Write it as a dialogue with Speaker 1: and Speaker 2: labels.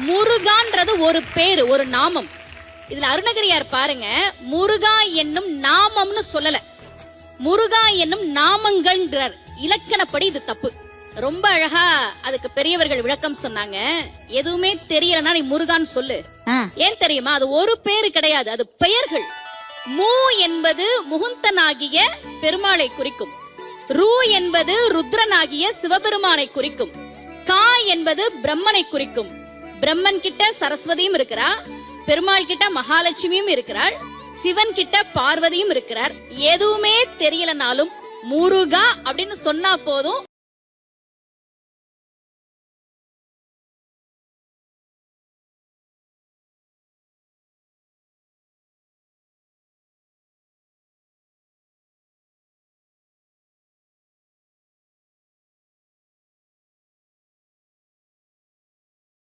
Speaker 1: முருகான்றது ஒரு பேரு, ஒரு நாமம். இதுல அருணகிரியார் பாருங்க, முருகா என்னும் நாமம்னு சொல்லல, முருகா என்னும் நாமங்கள்ன்றார். இலக்கணப்படி இது தப்பு. ரொம்ப அழகா அதுக்கு பெரியவர்கள் விளக்கம் சொன்னாங்க. எதுவுமே தெரியலன்னா நீ முருகான்னு சொல்லு. ஏன் தெரியுமா? அது ஒரு பேரு கிடையாது, அது பெயர்கள். மூ என்பது முகுந்தனாகிய பெருமாளை குறிக்கும். ரூ என்பது ருத்ரனாகிய சிவபெருமானை குறிக்கும். கா என்பது பிரம்மனை குறிக்கும். பிரம்மன் கிட்ட சரஸ்வதியும் இருக்கிறா, பெருமாள் கிட்ட மகாலட்சுமியும் இருக்கிறாள், சிவன் கிட்ட பார்வதியும் இருக்கிறார். எதுவுமே தெரியலனாலும் முருகா அப்படின்னு சொன்னா போதும்,